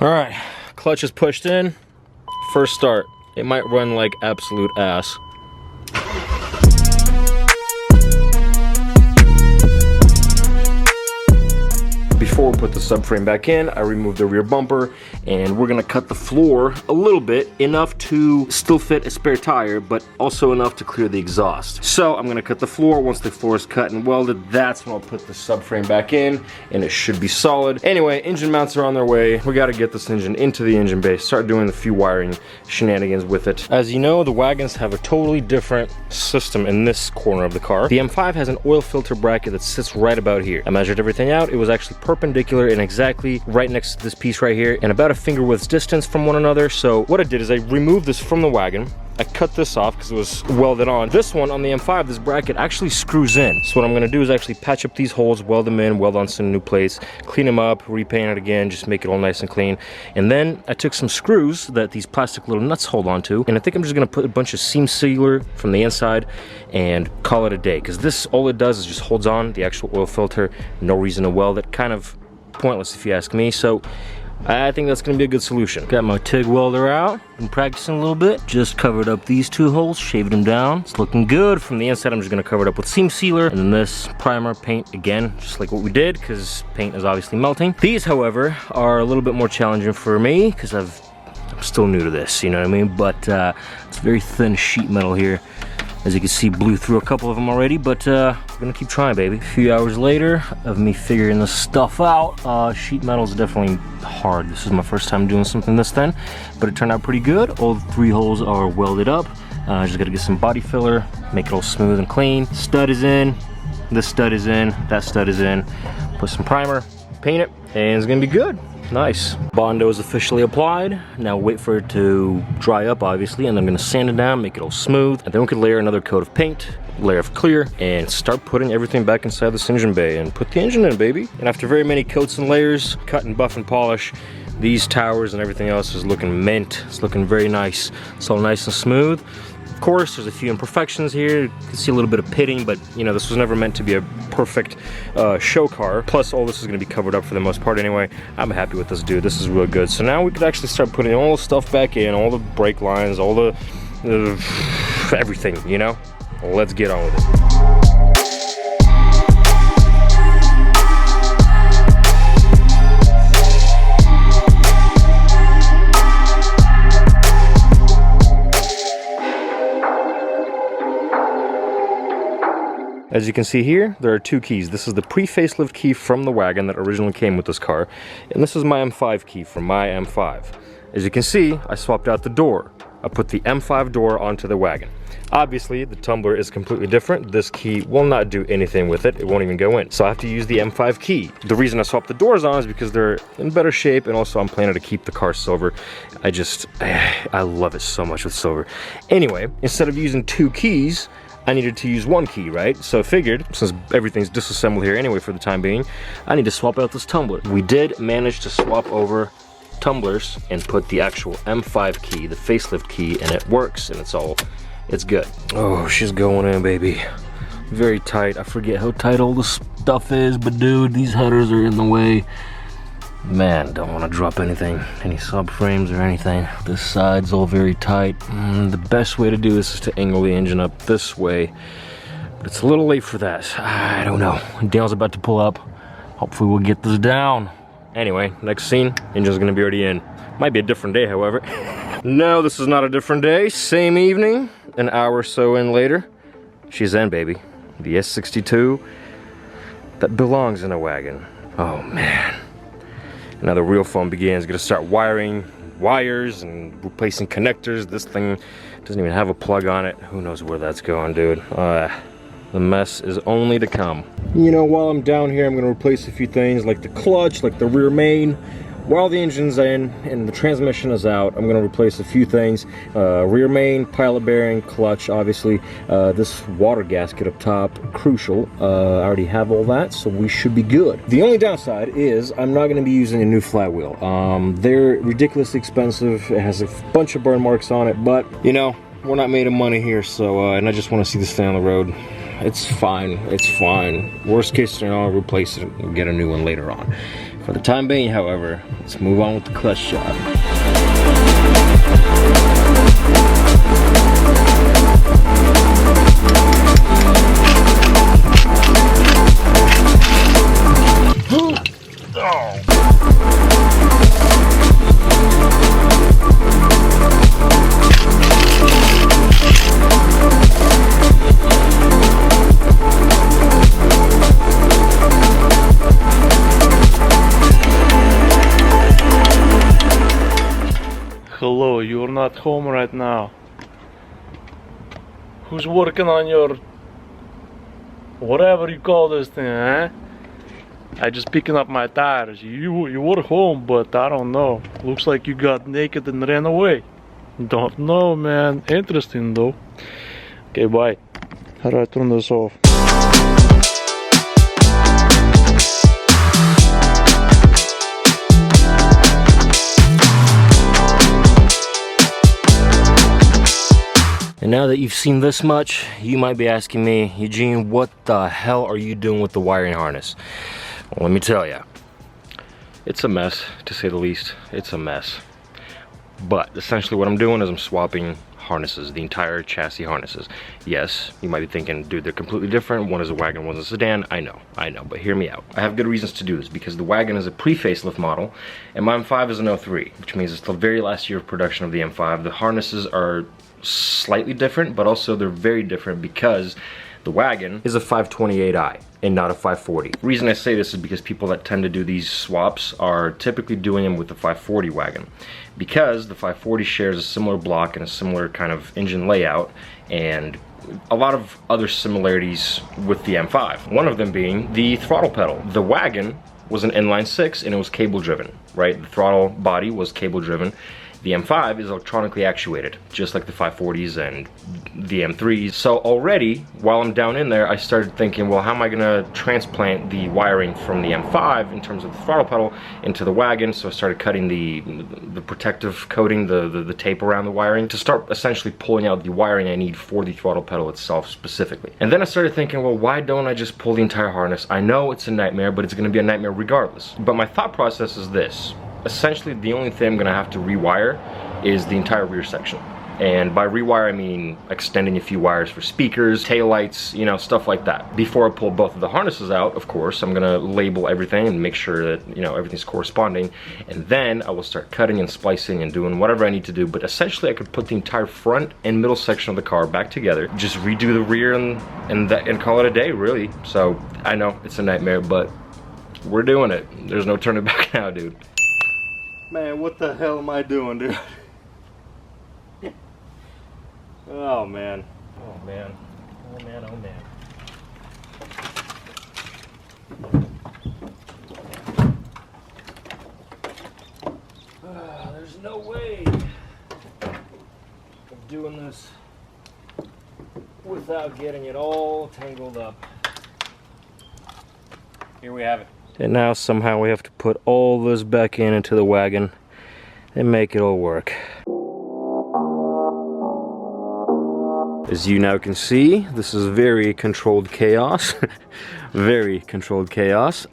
All right, clutch is pushed in. First start. It might run like absolute ass. Before we put the subframe back in, I removed the rear bumper, and we're gonna cut the floor a little bit, enough to still fit a spare tire, but also enough to clear the exhaust. So I'm gonna cut the floor. Once the floor is cut and welded, that's when I'll put the subframe back in, and it should be solid. Anyway, engine mounts are on their way. We gotta get this engine into the engine bay, start doing a few wiring shenanigans with it. As you know, the wagons have a totally different system in this corner of the car. The M5 has an oil filter bracket that sits right about here. I measured everything out. It was actually perpendicular and exactly right next to this piece right here, and about a finger width's distance from one another. So what I did is I removed this from the wagon. I cut this off because it was welded on. This one on the M5, this bracket actually screws in. So what I'm gonna do is actually patch up these holes, weld them in, weld on some new plates, clean them up, repaint it again, just make it all nice and clean. And then I took some screws that these plastic little nuts hold onto, and I think I'm just gonna put a bunch of seam sealer from the inside and call it a day. Because this, all it does is just holds on the actual oil filter. No reason to weld it. Kind of pointless if you ask me. So I think that's gonna be a good solution. Got my TIG welder out, been practicing a little bit. Just covered up these two holes, shaved them down. It's looking good. From the inside, I'm just gonna cover it up with seam sealer, and then this primer paint again, just like what we did, because paint is obviously melting. These, however, are a little bit more challenging for me, because I'm still new to this, you know what I mean? But it's very thin sheet metal here. As you can see, blew through a couple of them already, but we're gonna keep trying, baby. A few hours later of me figuring this stuff out, sheet metal is definitely hard. This is my first time doing something this thin, but it turned out pretty good. All the 3 holes are welded up. Just gotta get some body filler, make it all smooth and clean. Stud is in, this stud is in, that stud is in. Put some primer, paint it, and it's gonna be good. Nice. Bondo is officially applied. Now wait for it to dry up, obviously, and then I'm gonna sand it down, make it all smooth, and then we could layer another coat of paint, layer of clear, and start putting everything back inside this engine bay and put the engine in, baby. And after very many coats and layers, cut and buff and polish, these towers and everything else is looking mint. It's looking very nice. It's all nice and smooth. Of course, there's a few imperfections here. You can see a little bit of pitting, but you know, this was never meant to be a perfect show car. Plus, all this is gonna be covered up for the most part anyway. I'm happy with this, dude. This is real good. So now we could actually start putting all the stuff back in, all the brake lines, all the everything, you know? Let's get on with it. As you can see here, there are 2 keys. This is the pre-facelift key from the wagon that originally came with this car, and this is my M5 key from my M5. As you can see, I swapped out the door. I put the M5 door onto the wagon. Obviously, the tumbler is completely different. This key will not do anything with it. It won't even go in. So I have to use the M5 key. The reason I swapped the doors on is because they're in better shape, and also I'm planning to keep the car silver. I love it so much with silver. Anyway, instead of using 2 keys, I needed to use 1 key, right? So I figured, since everything's disassembled here anyway for the time being, I need to swap out this tumbler. We did manage to swap over tumblers and put the actual M5 key, the facelift key, and it works, and it's good. Oh, she's going in, baby. Very tight. I forget how tight all this stuff is, but dude, these headers are in the way. Man, don't want to drop anything, any subframes or anything. This side's all very tight. The best way to do this is to angle the engine up this way, but it's a little late for that. I don't know. Dale's about to pull up. Hopefully we'll get this down. Anyway, next scene, engine's gonna be already in. Might be a different day, however. No, this is not a different day. Same evening, an hour or so in later, she's in, baby. The S62 that belongs in a wagon. Oh man. Now the real fun begins. Gonna start wiring wires and replacing connectors. This thing doesn't even have a plug on it. Who knows where that's going, dude. The mess is only to come. You know, while I'm down here, I'm gonna replace a few things like the clutch, like the rear main. While the engine's in and the transmission is out, I'm gonna replace a few things. Rear main, pilot bearing, clutch, obviously. This water gasket up top, crucial. I already have all that, so we should be good. The only downside is I'm not gonna be using a new flat wheel. They're ridiculously expensive. It has a bunch of burn marks on it, but you know, we're not made of money here, so, and I just wanna see this thing on the road. It's fine, it's fine. Worst case scenario, I'll replace it and get a new one later on. For the time being, however, let's move on with the clutch job. Hello, you're not home right now. Who's working on your whatever you call this thing, eh? I just picking up my tires. You were home, but I don't know. Looks like you got naked and ran away. Don't know, man. Interesting though. Okay, bye. How do I turn this off? And now that you've seen this much, you might be asking me, Eugene, what the hell are you doing with the wiring harness? Well, let me tell you, it's a mess, to say the least. It's a mess. But essentially what I'm doing is I'm swapping harnesses, the entire chassis harnesses. Yes, you might be thinking, dude, they're completely different. One is a wagon, one's a sedan. I know, but hear me out. I have good reasons to do this because the wagon is a pre-facelift model and my M5 is an 03, which means it's the very last year of production of the M5. The harnesses are slightly different, but also they're very different because the wagon is a 528i and not a 540. The reason I say this is because people that tend to do these swaps are typically doing them with the 540 wagon because the 540 shares a similar block and a similar kind of engine layout and a lot of other similarities with the M5. One of them being the throttle pedal. The wagon was an inline 6 and it was cable driven, right? The throttle body was cable driven. The M5 is electronically actuated, just like the 540s and the M3s. So already, while I'm down in there, I started thinking, well, how am I gonna transplant the wiring from the M5 in terms of the throttle pedal into the wagon? So I started cutting the protective coating, the tape around the wiring to start essentially pulling out the wiring I need for the throttle pedal itself specifically. And then I started thinking, well, why don't I just pull the entire harness? I know it's a nightmare, but it's gonna be a nightmare regardless. But my thought process is this. Essentially, the only thing I'm gonna have to rewire is the entire rear section. And by rewire, I mean extending a few wires for speakers, taillights, you know, stuff like that. Before I pull both of the harnesses out, of course, I'm gonna label everything and make sure that, you know, everything's corresponding. And then I will start cutting and splicing and doing whatever I need to do. But essentially, I could put the entire front and middle section of the car back together, just redo the rear and call it a day, really. So I know it's a nightmare, but we're doing it. There's no turning back now, dude. Man, what the hell am I doing, dude? Oh, man. Oh, man. Oh, man, oh, man. There's no way of doing this without getting it all tangled up. Here we have it. And now somehow we have to put all this back into the wagon and make it all work. As you now can see, this is very controlled chaos. Very controlled chaos.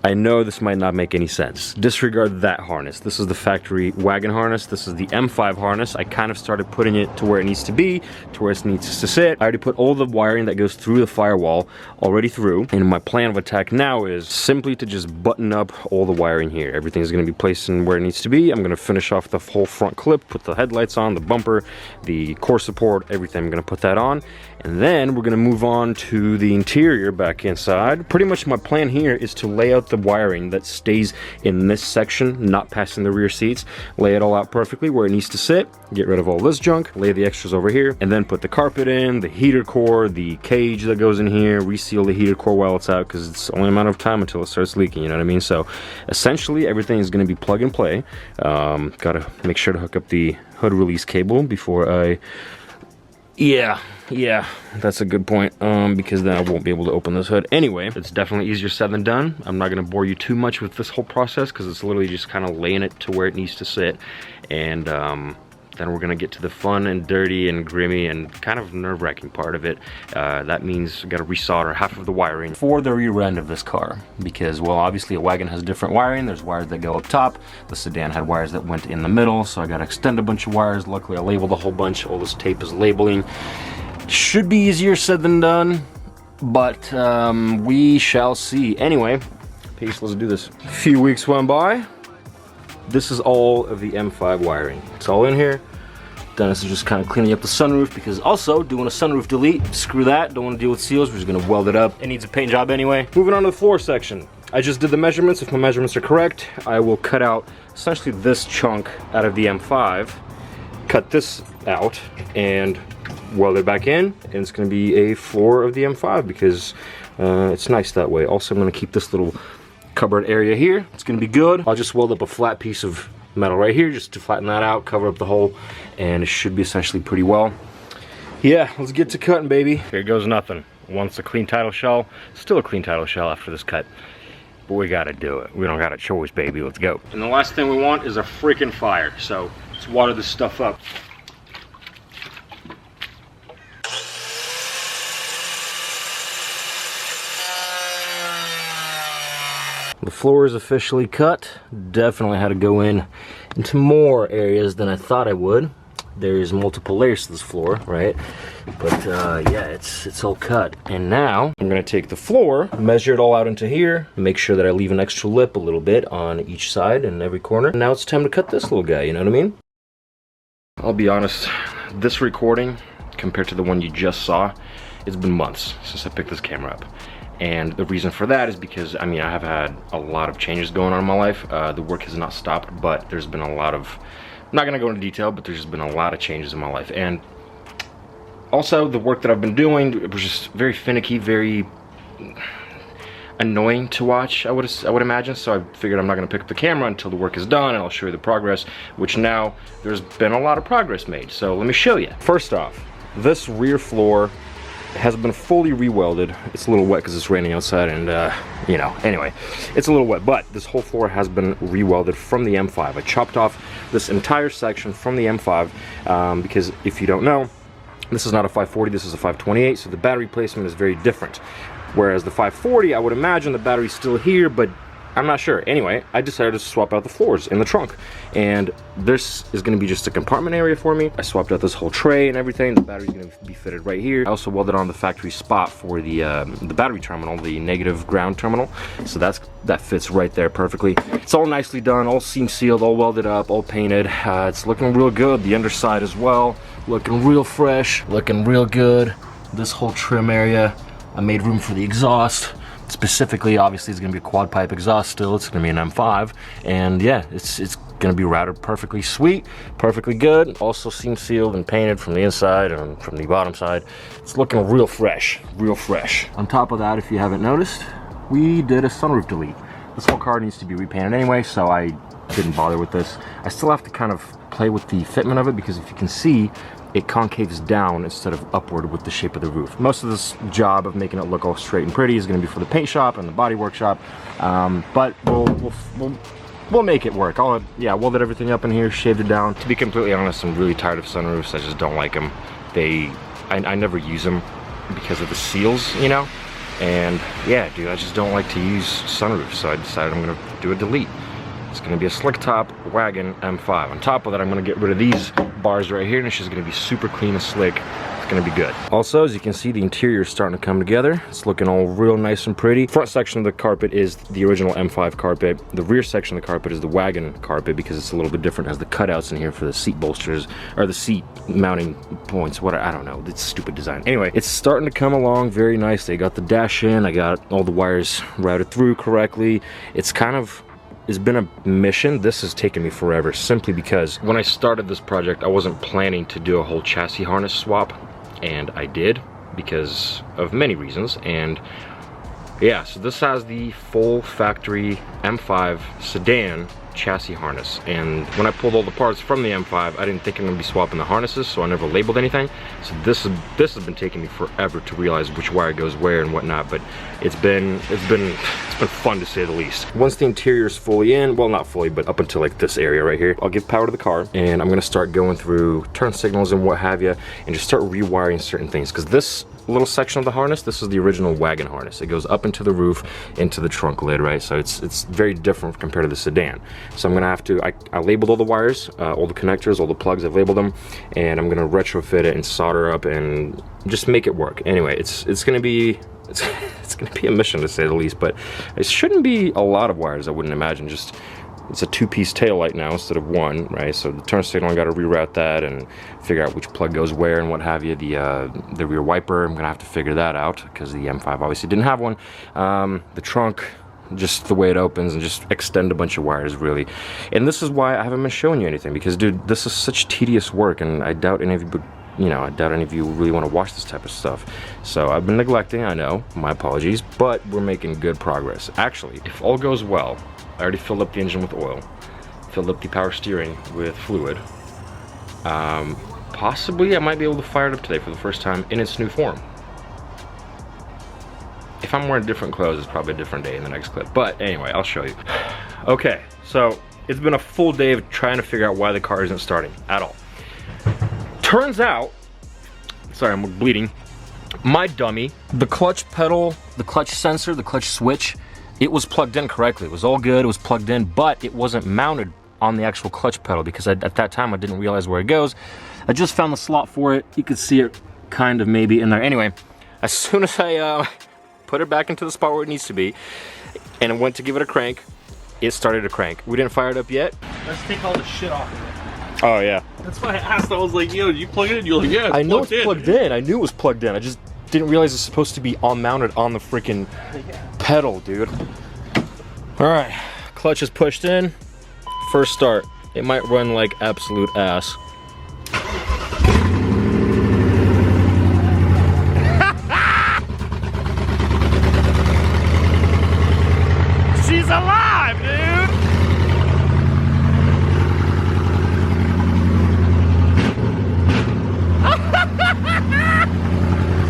I know this might not make any sense. Disregard that harness. This is the factory wagon harness. This is the M5 harness. I kind of started putting it to where it needs to be, to where it needs to sit. I already put all the wiring that goes through the firewall already through. And my plan of attack now is simply to just button up all the wiring here. Everything's gonna be placed in where it needs to be. I'm gonna finish off the whole front clip, put the headlights on, the bumper, the core support, everything. I'm gonna put that on. And then we're gonna move on to the interior back inside. Pretty much my plan here is to lay out the wiring that stays in this section, not passing the rear seats. Lay it all out perfectly where it needs to sit. Get rid of all this junk, lay the extras over here, and then put the carpet in, the heater core, the cage that goes in here, reseal the heater core while it's out because it's only a matter of time until it starts leaking, you know what I mean? So essentially everything is gonna be plug and play. Gotta make sure to hook up the hood release cable before I... Yeah, that's a good point, because then I won't be able to open this hood. Anyway, it's definitely easier said than done. I'm not gonna bore you too much with this whole process because it's literally just kind of laying it to where it needs to sit and then we're gonna get to the fun and dirty and grimy and kind of nerve-wracking part of it. That means we gotta resolder half of the wiring for the rear end of this car, because, well, obviously a wagon has different wiring. There's wires that go up top. The sedan had wires that went in the middle, so I gotta extend a bunch of wires. Luckily I labeled a whole bunch. All this tape is labeling. Should be easier said than done, but we shall see. Anyway, peace, let's do this. A few weeks went by. This is all of the M5 wiring. It's all in here. Dennis is just kind of cleaning up the sunroof, because also doing a sunroof delete. Screw that, don't want to deal with seals. We're just gonna weld it up. It needs a paint job anyway. Moving on to the floor section. I just did the measurements. If my measurements are correct, I will cut out essentially this chunk out of the M5, cut this out, and weld it back in, and it's gonna be a floor of the M5 because it's nice that way. Also, I'm gonna keep this little cupboard area here. It's gonna be good. I'll just weld up a flat piece of metal right here just to flatten that out, cover up the hole, and it should be essentially pretty well. Yeah, let's get to cutting, baby. Here goes nothing. Once a clean title shell, still a clean title shell after this cut. But we gotta do it. We don't got a choice, baby. Let's go. And the last thing we want is a freaking fire. So let's water this stuff up. The floor is officially cut. Definitely had to go into more areas than I thought I would. There's multiple layers to this floor, right? But yeah, it's all cut. And now I'm gonna take the floor, measure it all out into here, make sure that I leave an extra lip a little bit on each side and every corner. And now it's time to cut this little guy, you know what I mean? I'll be honest, this recording compared to the one you just saw, it's been months since I picked this camera up. And the reason for that is because, I mean, I have had a lot of changes going on in my life. The work has not stopped, but there's been a lot of, I'm not gonna go into detail, but there's just been a lot of changes in my life. And also the work that I've been doing, it was just very finicky, very annoying to watch, I would imagine. So I figured I'm not gonna pick up the camera until the work is done, and I'll show you the progress, which now there's been a lot of progress made. So let me show you. First off, this rear floor has been fully re-welded. It's a little wet because it's raining outside, and you know, anyway, it's a little wet, but this whole floor has been re-welded from the M5. I chopped off this entire section from the M5 because if you don't know, this is not a 540, this is a 528, so the battery placement is very different. Whereas the 540, I would imagine the battery's still here, but I'm not sure. Anyway, I decided to swap out the floors in the trunk, and this is going to be just a compartment area for me. I swapped out this whole tray and everything. The battery's going to be fitted right here. I also welded on the factory spot for the battery terminal, the negative ground terminal. So that fits right there perfectly. It's all nicely done, all seam sealed, all welded up, all painted. It's looking real good. The underside as well, looking real fresh, looking real good. This whole trim area, I made room for the exhaust. Specifically, obviously, it's going to be a quad pipe exhaust still. It's going to be an M5, and yeah, it's going to be routed perfectly sweet, perfectly good. Also seam sealed and painted from the inside and from the bottom side. It's looking real fresh, real fresh. On top of that, if you haven't noticed, we did a sunroof delete. This whole car needs to be repainted anyway, so I didn't bother with this. I still have to kind of play with the fitment of it, because if you can see, it concaves down instead of upward with the shape of the roof. Most of this job of making it look all straight and pretty is going to be for the paint shop and the body workshop, but we'll make it work. I'll welded everything up in here, shaved it down. To be completely honest, I'm really tired of sunroofs. I just don't like them. I never use them because of the seals, you know. And yeah, dude, I just don't like to use sunroofs, so I decided I'm gonna do a delete. It's gonna be a slick top wagon M5. On top of that, I'm gonna get rid of these bars right here, and it's just gonna be super clean and slick. It's gonna be good. Also, as you can see, the interior is starting to come together. It's looking all real nice and pretty. Front section of the carpet is the original M5 carpet. The rear section of the carpet is the wagon carpet, because it's a little bit different. It has the cutouts in here for the seat bolsters, or the seat mounting points. What, I don't know, it's stupid design. Anyway, it's starting to come along very nicely. I got the dash in, I got all the wires routed through correctly. It's been a mission. This has taken me forever, simply because when I started this project, I wasn't planning to do a whole chassis harness swap, and I did because of many reasons. And yeah, so this has the full factory M5 sedan chassis harness. And when I pulled all the parts from the M5, I didn't think I'm gonna be swapping the harnesses, so I never labeled anything. So this has been taking me forever to realize which wire goes where and whatnot, but it's been fun to say the least. Once the interior is fully in, well, not fully, but up until like this area right here, I'll give power to the car, and I'm gonna start going through turn signals and what have you, and just start rewiring certain things. Because this little section of the harness, this is the original wagon harness. It goes up into the roof, into the trunk lid, right? So it's very different compared to the sedan. So I'm gonna have to, I labeled all the wires, all the connectors, all the plugs, I've labeled them, and I'm gonna retrofit it and solder up and just make it work. Anyway, it's gonna be a mission to say the least, but it shouldn't be a lot of wires, I wouldn't imagine. Just, it's a two-piece tail light now instead of one, right? So the turn signal, I got to reroute that and figure out which plug goes where and what have you. The rear wiper, I'm gonna have to figure that out because the M5 obviously didn't have one. The trunk, just the way it opens, and just extend a bunch of wires, really. And this is why I haven't been showing you anything, because dude, this is such tedious work, and I doubt any of you would, you know, I doubt any of you really want to watch this type of stuff. So I've been neglecting, I know, my apologies, but we're making good progress. Actually, if all goes well, I already filled up the engine with oil, filled up the power steering with fluid. Possibly I might be able to fire it up today for the first time in its new form. If I'm wearing different clothes, it's probably a different day in the next clip. But anyway, I'll show you. Okay, so it's been a full day of trying to figure out why the car isn't starting at all. Turns out, sorry, I'm bleeding. My dummy, the clutch pedal, the clutch sensor, the clutch switch, it was plugged in correctly. It was all good, it was plugged in, but it wasn't mounted on the actual clutch pedal because at that time I didn't realize where it goes. I just found the slot for it. You could see it kind of maybe in there. Anyway, as soon as I put it back into the spot where it needs to be and I went to give it a crank, it started to crank. We didn't fire it up yet. Let's take all the shit off of it. Oh yeah. That's why I asked. I was like, yo, you plug it in? You're like, yeah, it's I know plugged it's plugged in. I knew it was plugged in. I just didn't realize it's supposed to be mounted on the freaking pedal, dude. All right, clutch is pushed in. First start. It might run like absolute ass. She's alive, dude!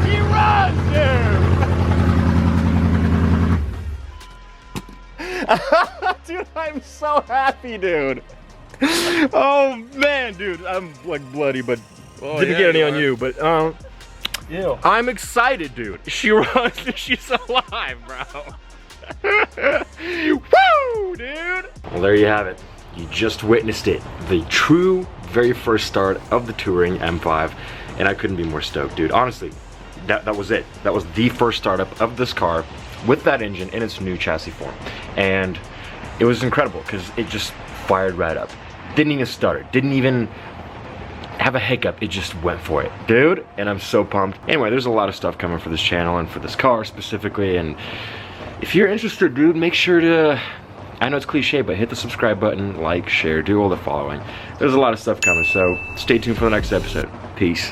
She runs, dude! Dude, I'm so happy, dude. Oh man, dude, I'm like bloody, but didn't get any on you. But Ew. I'm excited, dude. She runs, she's alive, bro. Woo, dude! Well, there you have it. You just witnessed it. The true very first start of the Touring M5, and I couldn't be more stoked, dude. Honestly, that was it. That was the first startup of this car with that engine in its new chassis form, and it was incredible because it just fired right up. Didn't even stutter. Didn't even have a hiccup. It just went for it, dude. And I'm so pumped. Anyway, there's a lot of stuff coming for this channel and for this car specifically, and if you're interested, dude, make sure to, I know it's cliche, but hit the subscribe button, like, share, do all the following. There's a lot of stuff coming, so stay tuned for the next episode. Peace.